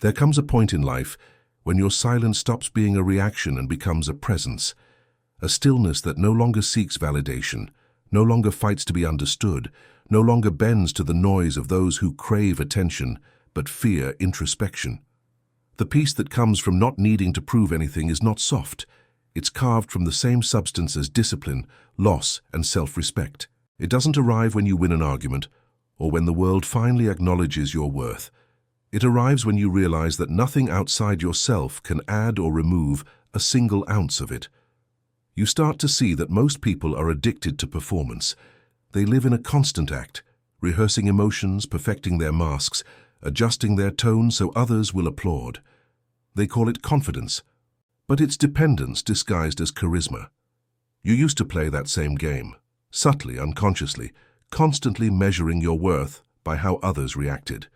There comes a point in life when your silence stops being a reaction and becomes a presence, a stillness that no longer seeks validation, no longer fights to be understood, no longer bends to the noise of those who crave attention but fear introspection. The peace that comes from not needing to prove anything is not soft. It's carved from the same substance as discipline, loss, and self-respect. It doesn't arrive when you win an argument or when the world finally acknowledges your worth. It arrives when you realize that nothing outside yourself can add or remove a single ounce of it. You start to see that most people are addicted to performance. They live in a constant act, rehearsing emotions, perfecting their masks, adjusting their tone so others will applaud. They call it confidence, but it's dependence disguised as charisma. You used to play that same game, subtly, unconsciously, constantly measuring your worth by how others reacted.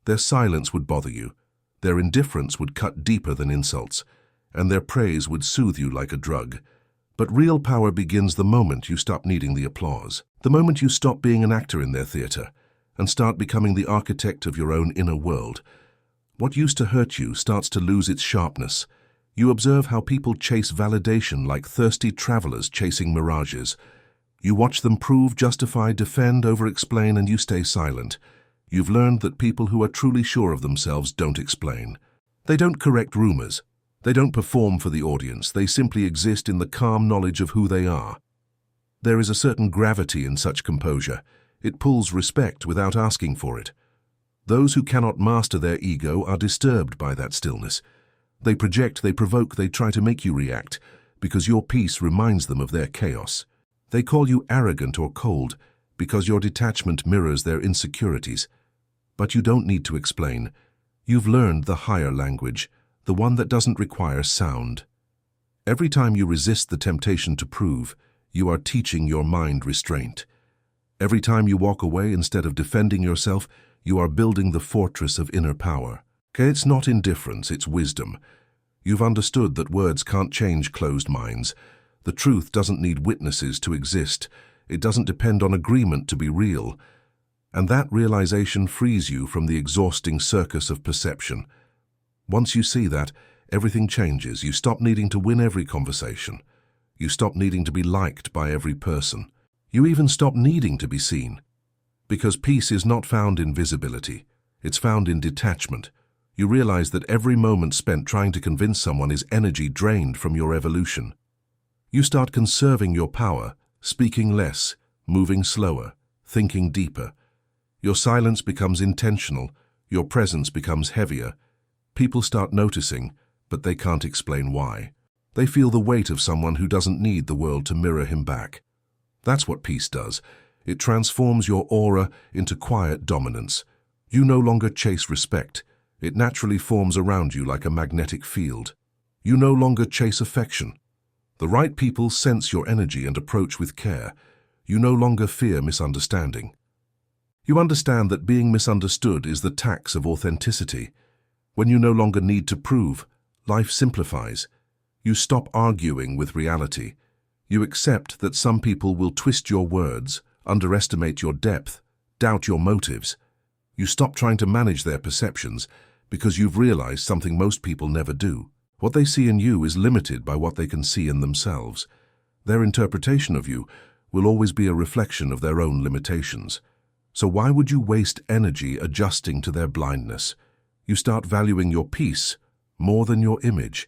Their silence would bother you, their indifference would cut deeper than insults, and their praise would soothe you like a drug. But real power begins the moment you stop needing the applause, the moment you stop being an actor in their theater and start becoming the architect of your own inner world. What used to hurt you starts to lose its sharpness. You observe how people chase validation like thirsty travelers chasing mirages. You watch them prove, justify, defend, over-explain, and you stay silent. You've learned that people who are truly sure of themselves don't explain. They don't correct rumors. They don't perform for the audience. They simply exist in the calm knowledge of who they are. There is a certain gravity in such composure. It pulls respect without asking for it. Those who cannot master their ego are disturbed by that stillness. They project, they provoke, they try to make you react, because your peace reminds them of their chaos. They call you arrogant or cold, because your detachment mirrors their insecurities. But you don't need to explain. You've learned the higher language, the one that doesn't require sound. Every time you resist the temptation to prove, you are teaching your mind restraint. Every time you walk away instead of defending yourself, you are building the fortress of inner power. It's not indifference, it's wisdom. You've understood that words can't change closed minds. The truth doesn't need witnesses to exist. It doesn't depend on agreement to be real. And that realization frees you from the exhausting circus of perception. Once you see that, everything changes. You stop needing to win every conversation. You stop needing to be liked by every person. You even stop needing to be seen. Because peace is not found in visibility. It's found in detachment. You realize that every moment spent trying to convince someone is energy drained from your evolution. You start conserving your power, speaking less, moving slower, thinking deeper. Your silence becomes intentional. Your presence becomes heavier. People start noticing, but they can't explain why. They feel the weight of someone who doesn't need the world to mirror him back. That's what peace does. It transforms your aura into quiet dominance. You no longer chase respect. It naturally forms around you like a magnetic field. You no longer chase affection. The right people sense your energy and approach with care. You no longer fear misunderstanding. You understand that being misunderstood is the tax of authenticity. When you no longer need to prove, life simplifies. You stop arguing with reality. You accept that some people will twist your words, underestimate your depth, doubt your motives. You stop trying to manage their perceptions because you've realized something most people never do. What they see in you is limited by what they can see in themselves. Their interpretation of you will always be a reflection of their own limitations. So why would you waste energy adjusting to their blindness? You start valuing your peace more than your image.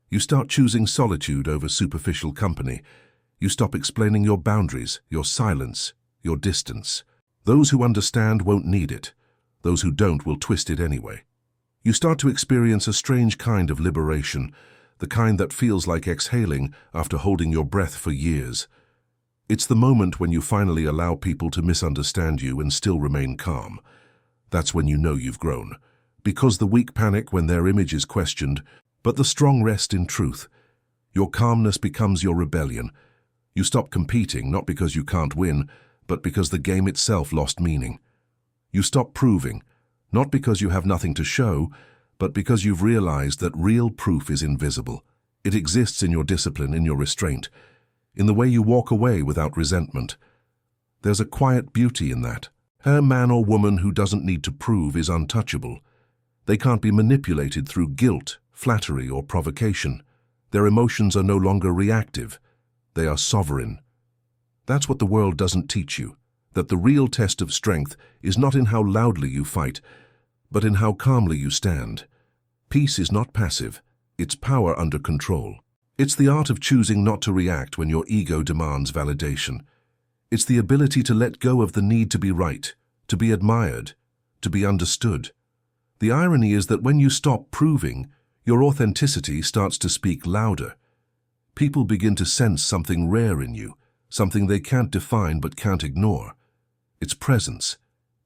You start choosing solitude over superficial company. You stop explaining your boundaries, your silence, your distance. Those who understand won't need it. Those who don't will twist it anyway. You start to experience a strange kind of liberation, the kind that feels like exhaling after holding your breath for years. It's the moment when you finally allow people to misunderstand you and still remain calm. That's when you know you've grown. Because the weak panic when their image is questioned, but the strong rest in truth. Your calmness becomes your rebellion. You stop competing, not because you can't win, but because the game itself lost meaning. You stop proving, not because you have nothing to show, but because you've realized that real proof is invisible. It exists in your discipline, in your restraint, in the way you walk away without resentment. There's a quiet beauty in that. A man or woman who doesn't need to prove is untouchable. They can't be manipulated through guilt, flattery, or provocation. Their emotions are no longer reactive. They are sovereign. That's what the world doesn't teach you, that the real test of strength is not in how loudly you fight, but in how calmly you stand. Peace is not passive. It's power under control. It's the art of choosing not to react when your ego demands validation. It's the ability to let go of the need to be right, to be admired, to be understood. The irony is that when you stop proving, your authenticity starts to speak louder. People begin to sense something rare in you, something they can't define but can't ignore. It's presence.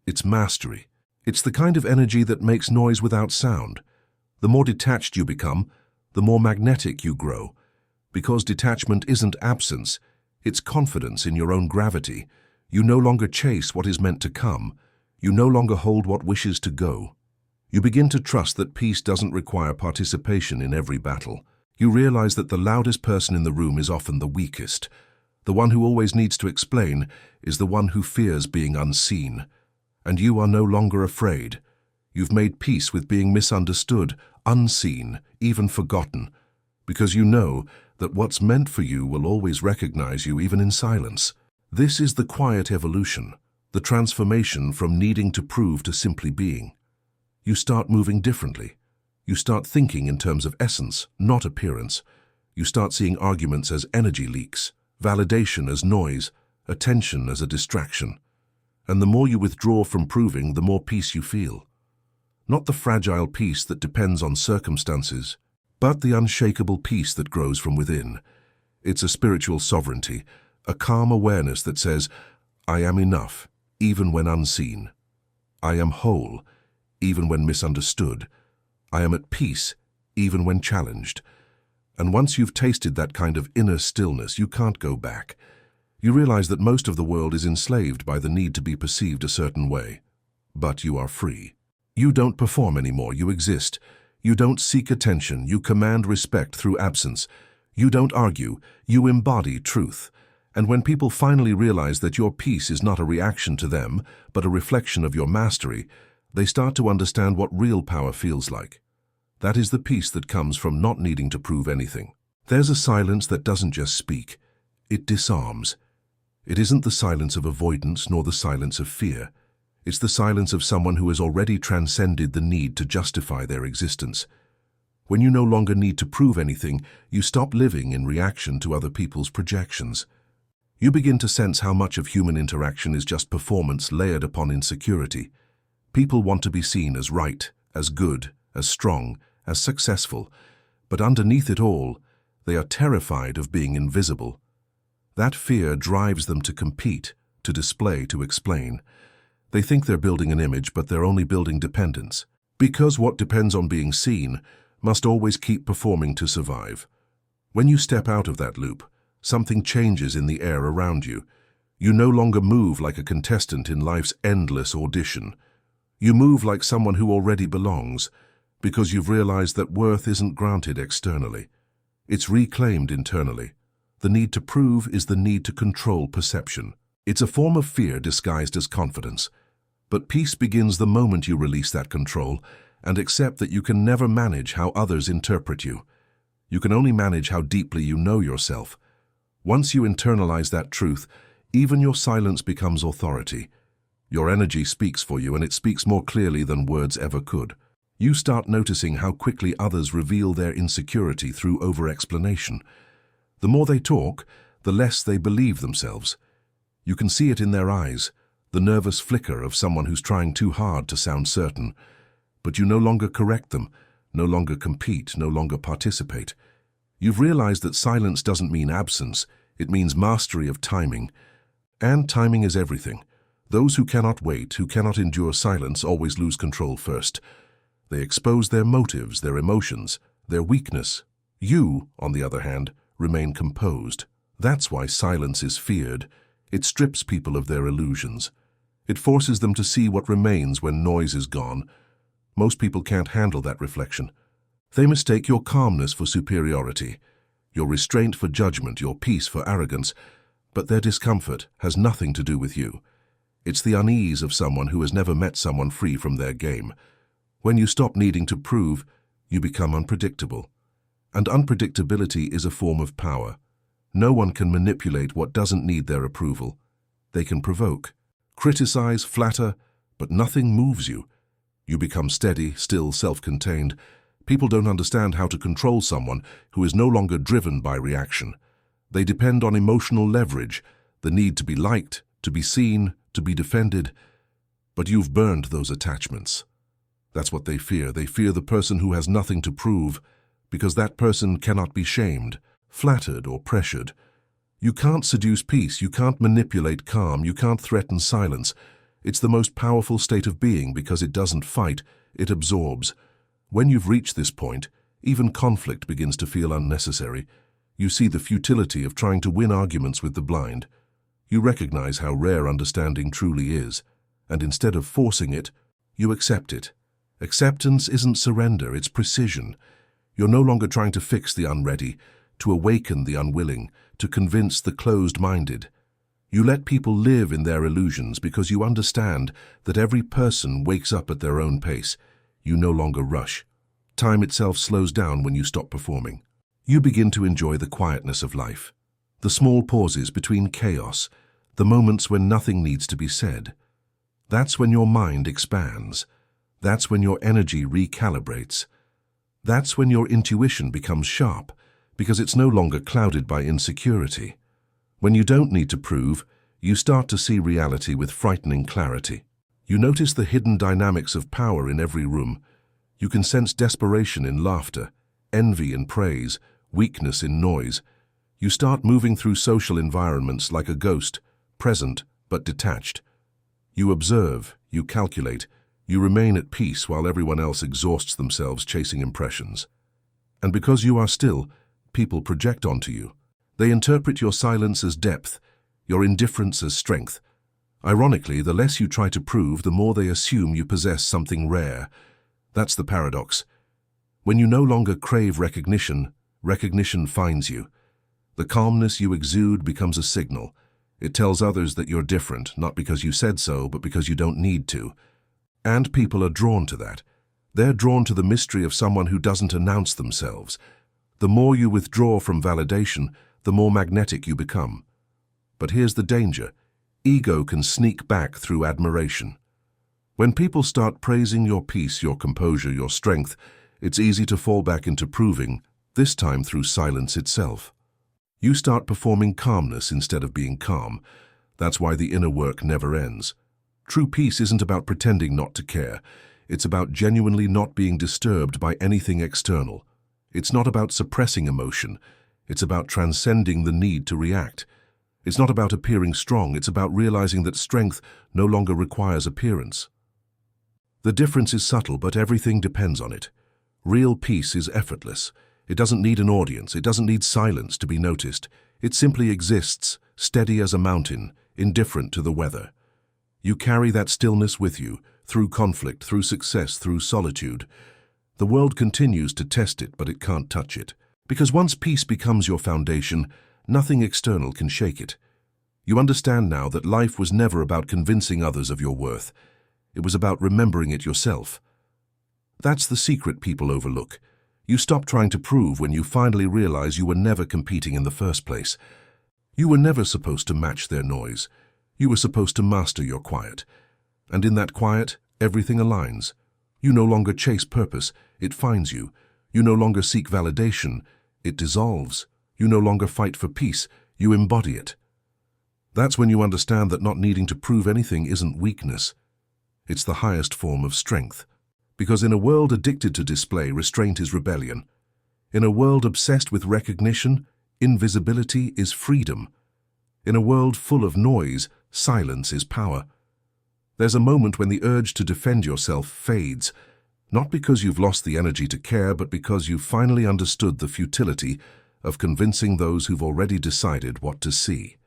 It's mastery. It's the kind of energy that makes noise without sound. The more detached you become, the more magnetic you grow. Because detachment isn't absence, it's confidence in your own gravity. You no longer chase what is meant to come. You no longer hold what wishes to go. You begin to trust that peace doesn't require participation in every battle. You realize that the loudest person in the room is often the weakest. The one who always needs to explain is the one who fears being unseen. And you are no longer afraid. You've made peace with being misunderstood, unseen, even forgotten, because you know that what's meant for you will always recognize you even in silence. This is the quiet evolution, the transformation from needing to prove to simply being. You start moving differently. You start thinking in terms of essence, not appearance. You start seeing arguments as energy leaks, validation as noise, attention as a distraction. And the more you withdraw from proving, the more peace you feel. Not the fragile peace that depends on circumstances, but the unshakable peace that grows from within. It's a spiritual sovereignty, a calm awareness that says, I am enough, even when unseen. I am whole, even when misunderstood. I am at peace, even when challenged. And once you've tasted that kind of inner stillness, you can't go back. You realize that most of the world is enslaved by the need to be perceived a certain way. But you are free. You don't perform anymore, you exist. You don't seek attention, you command respect through absence. You don't argue, you embody truth. And when people finally realize that your peace is not a reaction to them, but a reflection of your mastery, they start to understand what real power feels like. That is the peace that comes from not needing to prove anything. There's a silence that doesn't just speak, it disarms. It isn't the silence of avoidance nor the silence of fear. It's the silence of someone who has already transcended the need to justify their existence. When you no longer need to prove anything, you stop living in reaction to other people's projections. You begin to sense how much of human interaction is just performance layered upon insecurity. People want to be seen as right, as good, as strong, as successful, but underneath it all, they are terrified of being invisible. That fear drives them to compete, to display, to explain. They think they're building an image, but they're only building dependence. Because what depends on being seen must always keep performing to survive. When you step out of that loop, something changes in the air around you. You no longer move like a contestant in life's endless audition. You move like someone who already belongs, because you've realized that worth isn't granted externally. It's reclaimed internally. The need to prove is the need to control perception. It's a form of fear disguised as confidence. But peace begins the moment you release that control and accept that you can never manage how others interpret you. You can only manage how deeply you know yourself. Once you internalize that truth, even your silence becomes authority. Your energy speaks for you, and it speaks more clearly than words ever could. You start noticing how quickly others reveal their insecurity through over-explanation. The more they talk, the less they believe themselves. You can see it in their eyes, the nervous flicker of someone who's trying too hard to sound certain. But you no longer correct them, no longer compete, no longer participate. You've realized that silence doesn't mean absence, it means mastery of timing. And timing is everything. Those who cannot wait, who cannot endure silence, always lose control first. They expose their motives, their emotions, their weakness. You, on the other hand, remain composed. That's why silence is feared. It strips people of their illusions. It forces them to see what remains when noise is gone. Most people can't handle that reflection. They mistake your calmness for superiority, your restraint for judgment, your peace for arrogance, but their discomfort has nothing to do with you. It's the unease of someone who has never met someone free from their game. When you stop needing to prove, you become unpredictable. And unpredictability is a form of power. No one can manipulate what doesn't need their approval. They can provoke, criticize, flatter, but nothing moves you. You become steady, still, self-contained. People don't understand how to control someone who is no longer driven by reaction. They depend on emotional leverage, the need to be liked, to be seen, to be defended. But you've burned those attachments. That's what they fear. They fear the person who has nothing to prove, because that person cannot be shamed, flattered, or pressured. You can't seduce peace, you can't manipulate calm, you can't threaten silence. It's the most powerful state of being because it doesn't fight, it absorbs. When you've reached this point, even conflict begins to feel unnecessary. You see the futility of trying to win arguments with the blind. You recognize how rare understanding truly is, and instead of forcing it, you accept it. Acceptance isn't surrender, it's precision. You're no longer trying to fix the unready, to awaken the unwilling, to convince the closed-minded. You let people live in their illusions because you understand that every person wakes up at their own pace. You no longer rush. Time itself slows down when you stop performing. You begin to enjoy the quietness of life, the small pauses between chaos, the moments when nothing needs to be said. That's when your mind expands. That's when your energy recalibrates. That's when your intuition becomes sharp, because it's no longer clouded by insecurity. When you don't need to prove, you start to see reality with frightening clarity. You notice the hidden dynamics of power in every room. You can sense desperation in laughter, envy in praise, weakness in noise. You start moving through social environments like a ghost, present but detached. You observe, you calculate, you remain at peace while everyone else exhausts themselves chasing impressions. And because you are still, people project onto you. They interpret your silence as depth, your indifference as strength. Ironically, the less you try to prove, the more they assume you possess something rare. That's the paradox. When you no longer crave recognition, recognition finds you. The calmness you exude becomes a signal. It tells others that you're different, not because you said so, but because you don't need to. And people are drawn to that. They're drawn to the mystery of someone who doesn't announce themselves. The more you withdraw from validation, the more magnetic you become. But here's the danger. Ego can sneak back through admiration. When people start praising your peace, your composure, your strength, it's easy to fall back into proving, this time through silence itself. You start performing calmness instead of being calm. That's why the inner work never ends. True peace isn't about pretending not to care. It's about genuinely not being disturbed by anything external. It's not about suppressing emotion. It's about transcending the need to react. It's not about appearing strong. It's about realizing that strength no longer requires appearance. The difference is subtle, but everything depends on it. Real peace is effortless. It doesn't need an audience. It doesn't need silence to be noticed. It simply exists, steady as a mountain, indifferent to the weather. You carry that stillness with you, through conflict, through success, through solitude. The world continues to test it, but it can't touch it. Because once peace becomes your foundation, nothing external can shake it. You understand now that life was never about convincing others of your worth. It was about remembering it yourself. That's the secret people overlook. You stop trying to prove when you finally realize you were never competing in the first place. You were never supposed to match their noise. You were supposed to master your quiet. And in that quiet, everything aligns. You no longer chase purpose, it finds you. You no longer seek validation, it dissolves. You no longer fight for peace, you embody it. That's when you understand that not needing to prove anything isn't weakness. It's the highest form of strength. Because in a world addicted to display, restraint is rebellion. In a world obsessed with recognition, invisibility is freedom. In a world full of noise, silence is power. There's a moment when the urge to defend yourself fades, not because you've lost the energy to care, but because you've finally understood the futility of convincing those who've already decided what to see.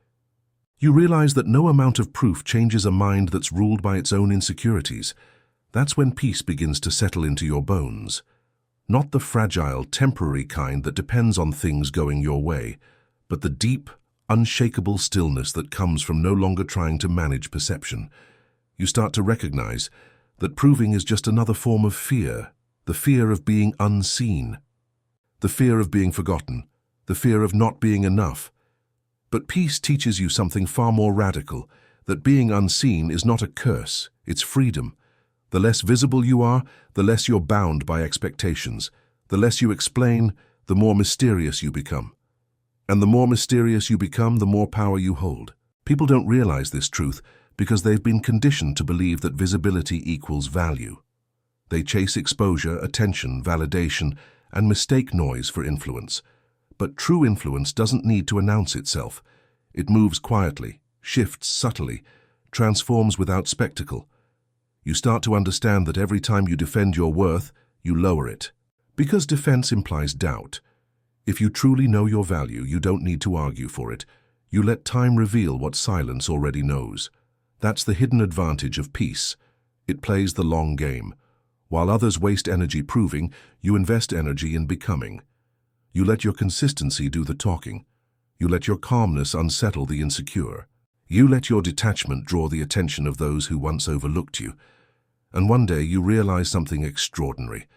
You realize that no amount of proof changes a mind that's ruled by its own insecurities. That's when peace begins to settle into your bones. Not the fragile, temporary kind that depends on things going your way, but the deep, unshakable stillness that comes from no longer trying to manage perception. You start to recognize that proving is just another form of fear, the fear of being unseen, the fear of being forgotten, the fear of not being enough. But peace teaches you something far more radical, that being unseen is not a curse, it's freedom. The less visible you are, the less you're bound by expectations. The less you explain, the more mysterious you become. And the more mysterious you become, the more power you hold. People don't realize this truth because they've been conditioned to believe that visibility equals value. They chase exposure, attention, validation, and mistake noise for influence. But true influence doesn't need to announce itself. It moves quietly, shifts subtly, transforms without spectacle. You start to understand that every time you defend your worth, you lower it. Because defense implies doubt. If you truly know your value, you don't need to argue for it. You let time reveal what silence already knows. That's the hidden advantage of peace. It plays the long game. While others waste energy proving, you invest energy in becoming. You let your consistency do the talking. You let your calmness unsettle the insecure. You let your detachment draw the attention of those who once overlooked you. And one day you realize something extraordinary.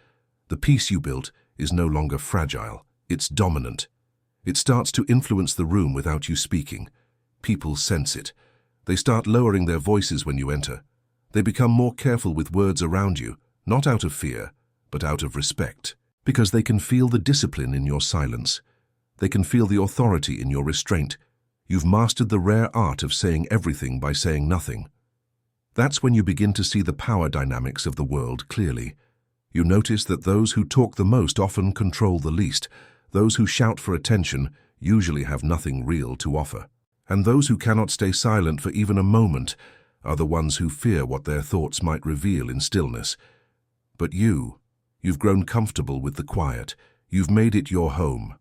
The peace you built is no longer fragile, it's dominant. It starts to influence the room without you speaking. People sense it. They start lowering their voices when you enter. They become more careful with words around you, not out of fear, but out of respect. Because they can feel the discipline in your silence. They can feel the authority in your restraint. You've mastered the rare art of saying everything by saying nothing. That's when you begin to see the power dynamics of the world clearly. You notice that those who talk the most often control the least. Those who shout for attention usually have nothing real to offer. And those who cannot stay silent for even a moment are the ones who fear what their thoughts might reveal in stillness. But you've grown comfortable with the quiet. You've made it your home.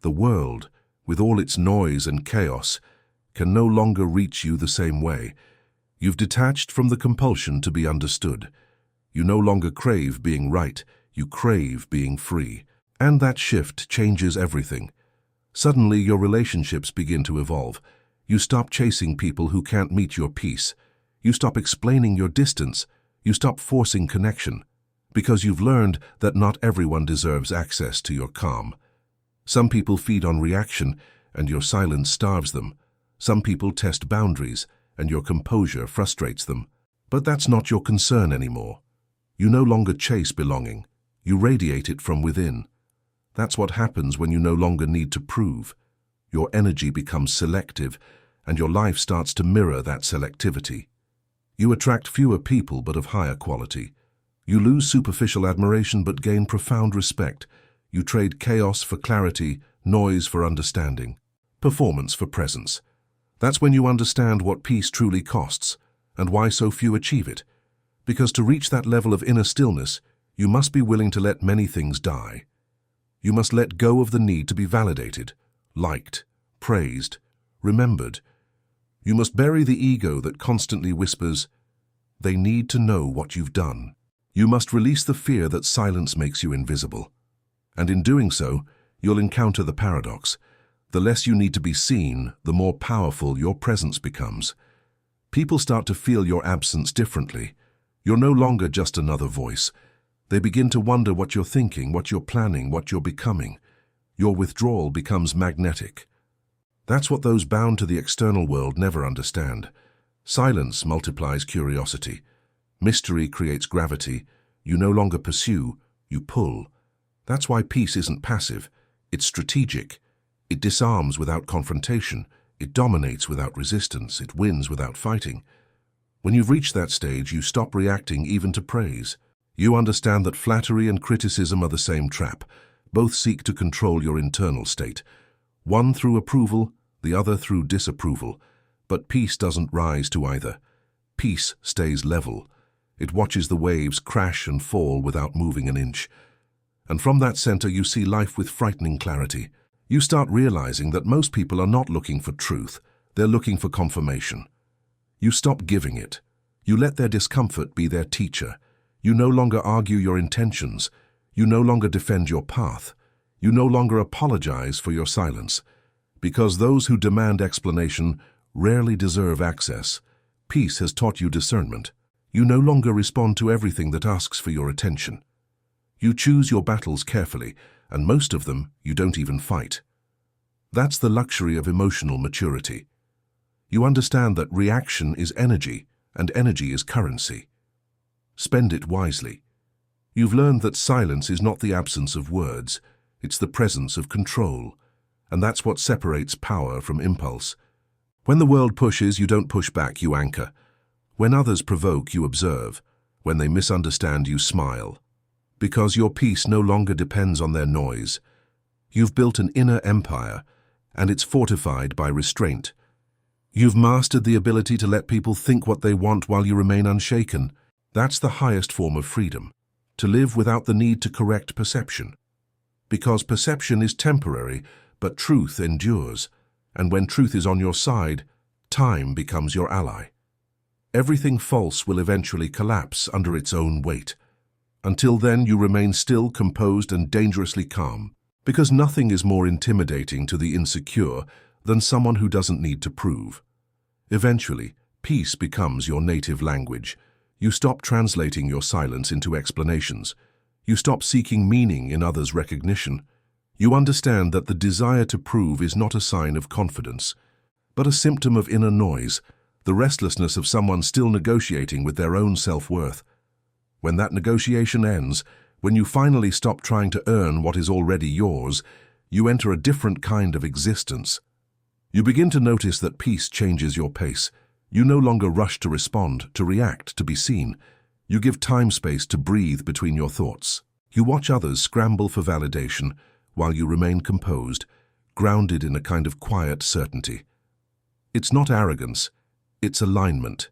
The world, with all its noise and chaos, can no longer reach you the same way. You've detached from the compulsion to be understood. You no longer crave being right, you crave being free. And that shift changes everything. Suddenly your relationships begin to evolve. You stop chasing people who can't meet your peace. You stop explaining your distance. You stop forcing connection. Because you've learned that not everyone deserves access to your calm. Some people feed on reaction, and your silence starves them. Some people test boundaries, and your composure frustrates them. But that's not your concern anymore. You no longer chase belonging. You radiate it from within. That's what happens when you no longer need to prove. Your energy becomes selective, and your life starts to mirror that selectivity. You attract fewer people but of higher quality. You lose superficial admiration but gain profound respect. You trade chaos for clarity, noise for understanding, performance for presence. That's when you understand what peace truly costs, and why so few achieve it. Because to reach that level of inner stillness, you must be willing to let many things die. You must let go of the need to be validated, liked, praised, remembered. You must bury the ego that constantly whispers, "They need to know what you've done." You must release the fear that silence makes you invisible. And in doing so, you'll encounter the paradox. The less you need to be seen, the more powerful your presence becomes. People start to feel your absence differently. You're no longer just another voice. They begin to wonder what you're thinking, what you're planning, what you're becoming. Your withdrawal becomes magnetic. That's what those bound to the external world never understand. Silence multiplies curiosity. Mystery creates gravity. You no longer pursue, you pull. That's why peace isn't passive. It's strategic. It disarms without confrontation. It dominates without resistance. It wins without fighting. When you've reached that stage, you stop reacting even to praise. You understand that flattery and criticism are the same trap. Both seek to control your internal state. One through approval, the other through disapproval. But peace doesn't rise to either. Peace stays level. It watches the waves crash and fall without moving an inch. And from that center you see life with frightening clarity. You start realizing that most people are not looking for truth. They're looking for confirmation. You stop giving it. You let their discomfort be their teacher. You no longer argue your intentions. You no longer defend your path. You no longer apologize for your silence. Because those who demand explanation rarely deserve access. Peace has taught you discernment. You no longer respond to everything that asks for your attention. You choose your battles carefully, and most of them you don't even fight. That's the luxury of emotional maturity. You understand that reaction is energy, and energy is currency. Spend it wisely. You've learned that silence is not the absence of words, it's the presence of control, and that's what separates power from impulse. When the world pushes, you don't push back, you anchor. When others provoke, you observe. When they misunderstand, you smile. Because your peace no longer depends on their noise. You've built an inner empire, and it's fortified by restraint. You've mastered the ability to let people think what they want while you remain unshaken. That's the highest form of freedom, to live without the need to correct perception. Because perception is temporary, but truth endures. And when truth is on your side, time becomes your ally. Everything false will eventually collapse under its own weight. Until then, you remain still, composed, and dangerously calm, because nothing is more intimidating to the insecure than someone who doesn't need to prove. Eventually, peace becomes your native language. You stop translating your silence into explanations. You stop seeking meaning in others' recognition. You understand that the desire to prove is not a sign of confidence, but a symptom of inner noise, the restlessness of someone still negotiating with their own self-worth. When that negotiation ends, when you finally stop trying to earn what is already yours, you enter a different kind of existence. You begin to notice that peace changes your pace. You no longer rush to respond, to react, to be seen. You give time space to breathe between your thoughts. You watch others scramble for validation, while you remain composed, grounded in a kind of quiet certainty. It's not arrogance, it's alignment.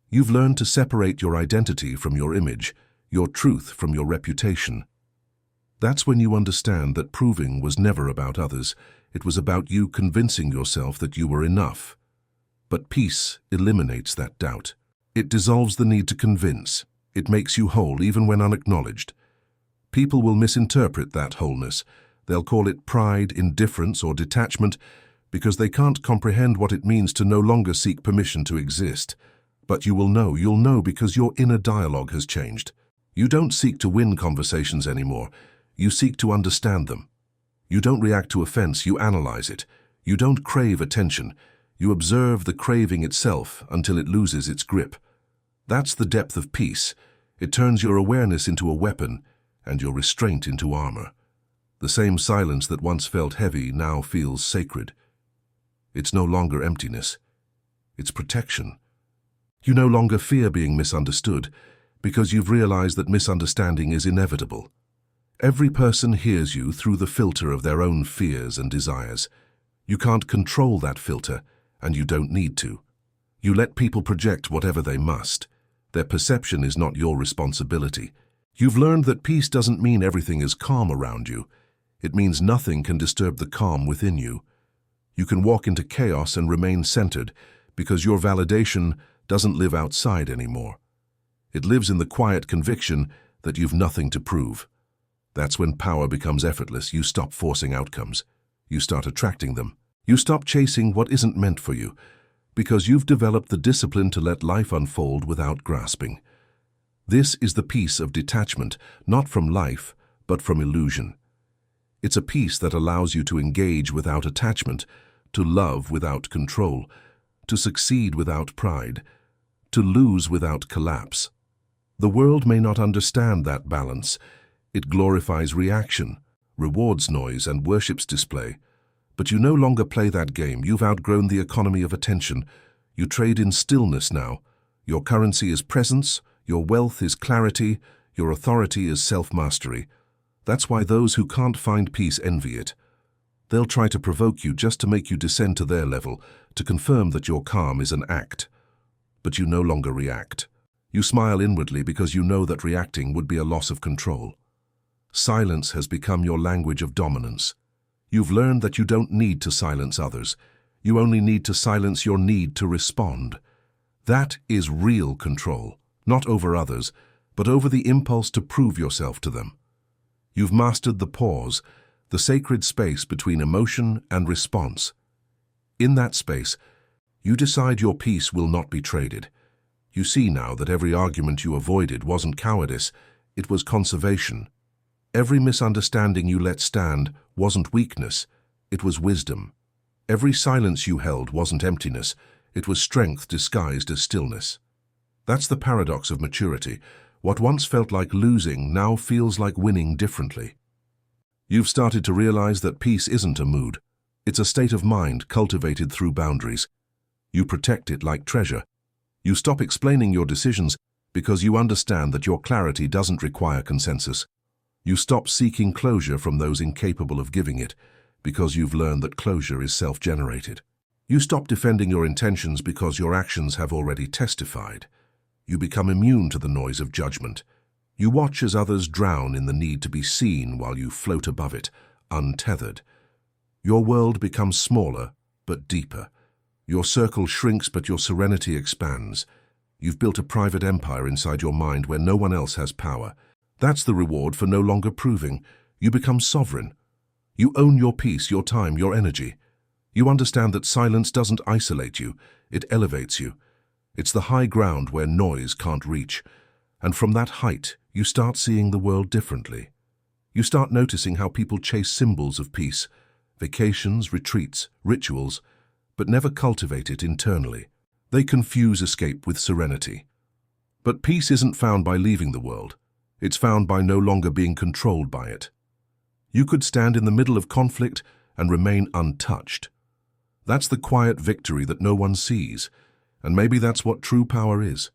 You've learned to separate your identity from your image, your truth from your reputation. That's when you understand that proving was never about others. It was about you convincing yourself that you were enough. But peace eliminates that doubt. It dissolves the need to convince. It makes you whole even when unacknowledged. People will misinterpret that wholeness. They'll call it pride, indifference, or detachment because they can't comprehend what it means to no longer seek permission to exist. But you'll know because your inner dialogue has changed. You don't seek to win conversations anymore. You seek to understand them. You don't react to offense, you analyze it. You don't crave attention. You observe the craving itself until it loses its grip. That's the depth of peace. It turns your awareness into a weapon and your restraint into armor. The same silence that once felt heavy now feels sacred. It's no longer emptiness. It's protection. You no longer fear being misunderstood because you've realized that misunderstanding is inevitable. Every person hears you through the filter of their own fears and desires. You can't control that filter, and you don't need to. You let people project whatever they must. Their perception is not your responsibility. You've learned that peace doesn't mean everything is calm around you. It means nothing can disturb the calm within you. You can walk into chaos and remain centered because your validation doesn't live outside anymore. It lives in the quiet conviction that you've nothing to prove. That's when power becomes effortless. You stop forcing outcomes. You start attracting them. You stop chasing what isn't meant for you because you've developed the discipline to let life unfold without grasping. This is the peace of detachment, not from life, but from illusion. It's a peace that allows you to engage without attachment, to love without control, to succeed without pride, to lose without collapse. The world may not understand that balance. It glorifies reaction, rewards noise, and worships display. But you no longer play that game. You've outgrown the economy of attention. You trade in stillness now. Your currency is presence, your wealth is clarity, your authority is self-mastery. That's why those who can't find peace envy it. They'll try to provoke you just to make you descend to their level, to confirm that your calm is an act. But you no longer react. You smile inwardly because you know that reacting would be a loss of control. Silence has become your language of dominance. You've learned that you don't need to silence others. You only need to silence your need to respond. That is real control, not over others, but over the impulse to prove yourself to them. You've mastered the pause, the sacred space between emotion and response. In that space, you decide your peace will not be traded. You see now that every argument you avoided wasn't cowardice, it was conservation. Every misunderstanding you let stand wasn't weakness, it was wisdom. Every silence you held wasn't emptiness, it was strength disguised as stillness. That's the paradox of maturity. What once felt like losing now feels like winning differently. You've started to realize that peace isn't a mood. It's a state of mind cultivated through boundaries. You protect it like treasure. You stop explaining your decisions because you understand that your clarity doesn't require consensus. You stop seeking closure from those incapable of giving it because you've learned that closure is self-generated. You stop defending your intentions because your actions have already testified. You become immune to the noise of judgment. You watch as others drown in the need to be seen while you float above it, untethered. Your world becomes smaller, but deeper. Your circle shrinks, but your serenity expands. You've built a private empire inside your mind where no one else has power. That's the reward for no longer proving. You become sovereign. You own your peace, your time, your energy. You understand that silence doesn't isolate you, it elevates you. It's the high ground where noise can't reach. And from that height, you start seeing the world differently. You start noticing how people chase symbols of peace, vacations, retreats, rituals, but never cultivate it internally. They confuse escape with serenity. But peace isn't found by leaving the world. It's found by no longer being controlled by it. You could stand in the middle of conflict and remain untouched. That's the quiet victory that no one sees, and maybe that's what true power is.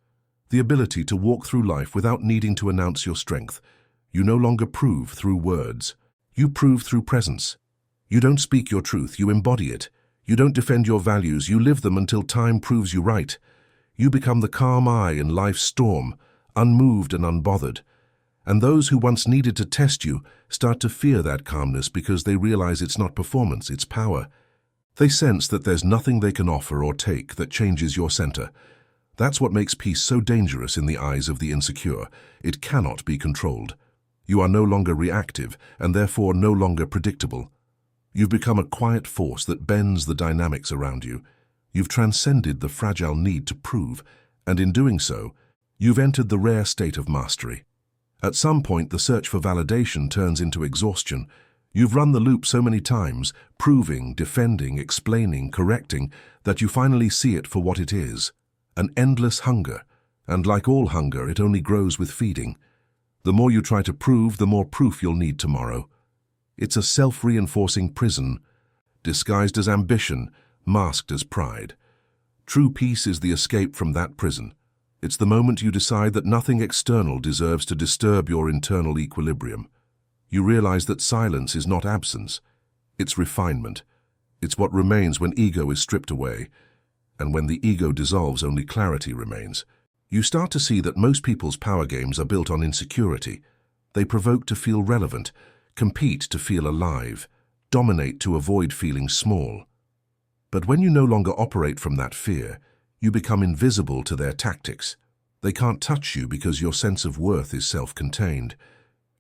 The ability to walk through life without needing to announce your strength. You no longer prove through words. You prove through presence. You don't speak your truth, you embody it. You don't defend your values, you live them until time proves you right. You become the calm eye in life's storm, unmoved and unbothered. And those who once needed to test you start to fear that calmness because they realize it's not performance, it's power. They sense that there's nothing they can offer or take that changes your center. That's what makes peace so dangerous in the eyes of the insecure. It cannot be controlled. You are no longer reactive and therefore no longer predictable. You've become a quiet force that bends the dynamics around you. You've transcended the fragile need to prove, and in doing so, you've entered the rare state of mastery. At some point, the search for validation turns into exhaustion. You've run the loop so many times, proving, defending, explaining, correcting, that you finally see it for what it is. An endless hunger, and like all hunger, it only grows with feeding. The more you try to prove, the more proof you'll need tomorrow. It's a self-reinforcing prison, disguised as ambition, masked as pride. True peace is the escape from that prison. It's the moment you decide that nothing external deserves to disturb your internal equilibrium. You realize that silence is not absence, it's refinement. It's what remains when ego is stripped away, and when the ego dissolves, only clarity remains. You start to see that most people's power games are built on insecurity. They provoke to feel relevant, compete to feel alive, dominate to avoid feeling small. But when you no longer operate from that fear, you become invisible to their tactics. They can't touch you because your sense of worth is self-contained.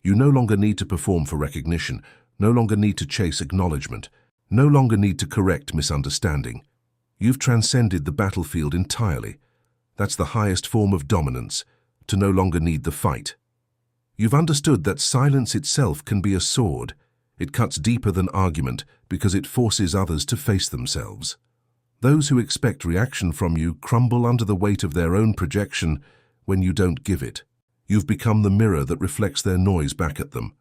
You no longer need to perform for recognition, no longer need to chase acknowledgement, no longer need to correct misunderstanding. You've transcended the battlefield entirely. That's the highest form of dominance, to no longer need the fight. You've understood that silence itself can be a sword. It cuts deeper than argument because it forces others to face themselves. Those who expect reaction from you crumble under the weight of their own projection when you don't give it. You've become the mirror that reflects their noise back at them.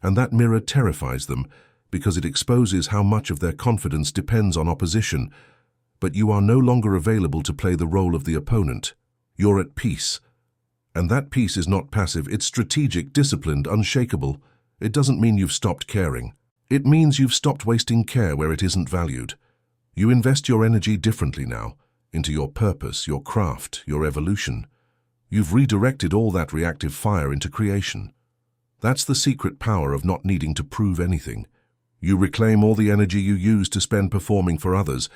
And that mirror terrifies them because it exposes how much of their confidence depends on opposition. But you are no longer available to play the role of the opponent. You're at peace. And that peace is not passive, it's strategic, disciplined, unshakable. It doesn't mean you've stopped caring. It means you've stopped wasting care where it isn't valued. You invest your energy differently now, into your purpose, your craft, your evolution. You've redirected all that reactive fire into creation. That's the secret power of not needing to prove anything. You reclaim all the energy you used to spend performing for others,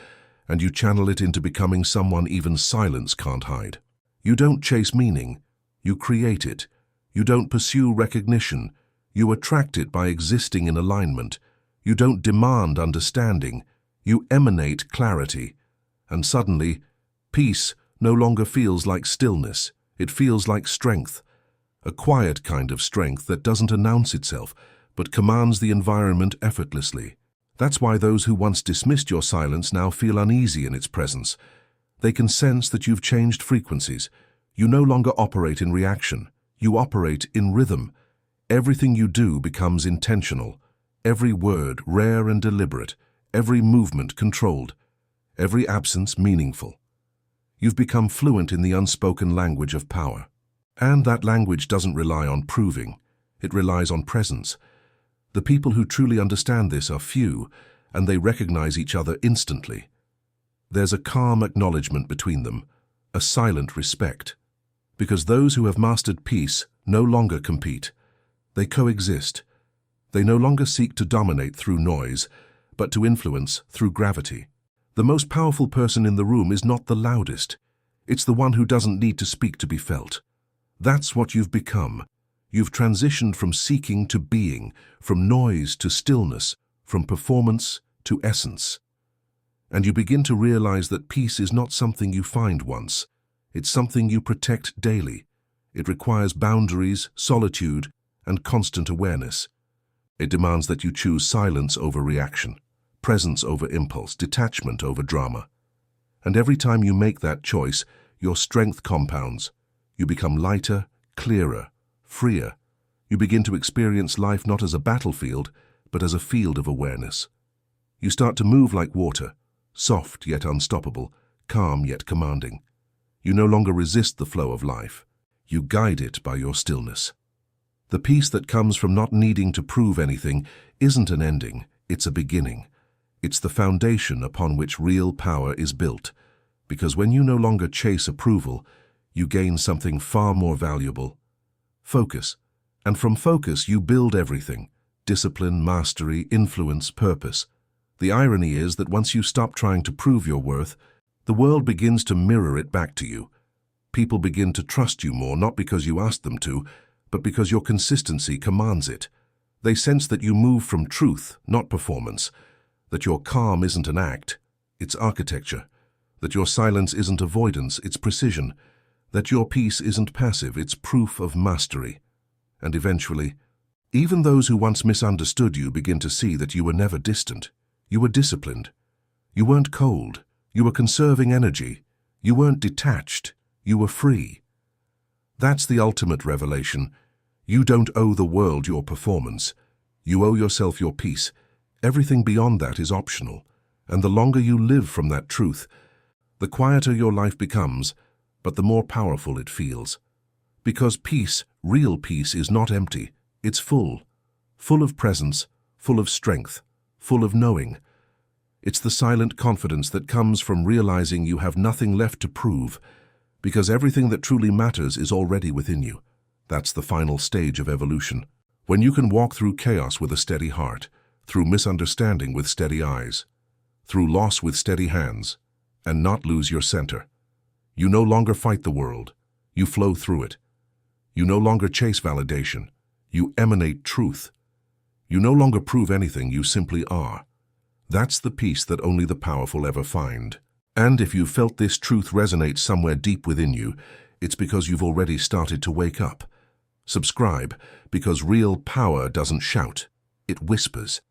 and you channel it into becoming someone even silence can't hide. You don't chase meaning, you create it. You don't pursue recognition, you attract it by existing in alignment. You don't demand understanding, you emanate clarity. And suddenly, peace no longer feels like stillness. It feels like strength. A quiet kind of strength that doesn't announce itself, but commands the environment effortlessly. That's why those who once dismissed your silence now feel uneasy in its presence. They can sense that you've changed frequencies. You no longer operate in reaction. You operate in rhythm. Everything you do becomes intentional. Every word rare and deliberate. Every movement controlled. Every absence meaningful. You've become fluent in the unspoken language of power. And that language doesn't rely on proving. It relies on presence. The people who truly understand this are few, and they recognize each other instantly. There's a calm acknowledgement between them, a silent respect. Because those who have mastered peace no longer compete. They coexist. They no longer seek to dominate through noise, but to influence through gravity. The most powerful person in the room is not the loudest. It's the one who doesn't need to speak to be felt. That's what you've become. You've transitioned from seeking to being, from noise to stillness, from performance to essence. And you begin to realize that peace is not something you find once. It's something you protect daily. It requires boundaries, solitude, and constant awareness. It demands that you choose silence over reaction, presence over impulse, detachment over drama. And every time you make that choice, your strength compounds. You become lighter, clearer, freer. You begin to experience life not as a battlefield, but as a field of awareness. You start to move like water, soft yet unstoppable, calm yet commanding. You no longer resist the flow of life. You guide it by your stillness. The peace that comes from not needing to prove anything isn't an ending, it's a beginning. It's the foundation upon which real power is built, because when you no longer chase approval, you gain something far more valuable: focus. And from focus you build everything: discipline, mastery, influence, purpose. The irony is that once you stop trying to prove your worth, the world begins to mirror it back to you. People begin to trust you more, not because you asked them to, but because your consistency commands it. They sense that you move from truth, not performance, that your calm isn't an act, it's architecture, that your silence isn't avoidance, it's precision, that your peace isn't passive, it's proof of mastery. And eventually, even those who once misunderstood you begin to see that you were never distant. You were disciplined. You weren't cold. You were conserving energy. You weren't detached. You were free. That's the ultimate revelation. You don't owe the world your performance. You owe yourself your peace. Everything beyond that is optional. And the longer you live from that truth, the quieter your life becomes, but the more powerful it feels. Because peace, real peace, is not empty. It's full. Full of presence, full of strength, full of knowing. It's the silent confidence that comes from realizing you have nothing left to prove, because everything that truly matters is already within you. That's the final stage of evolution. When you can walk through chaos with a steady heart, through misunderstanding with steady eyes, through loss with steady hands, and not lose your center. You no longer fight the world. You flow through it. You no longer chase validation. You emanate truth. You no longer prove anything, you simply are. That's the peace that only the powerful ever find. And if you've felt this truth resonate somewhere deep within you, it's because you've already started to wake up. Subscribe, because real power doesn't shout, it whispers.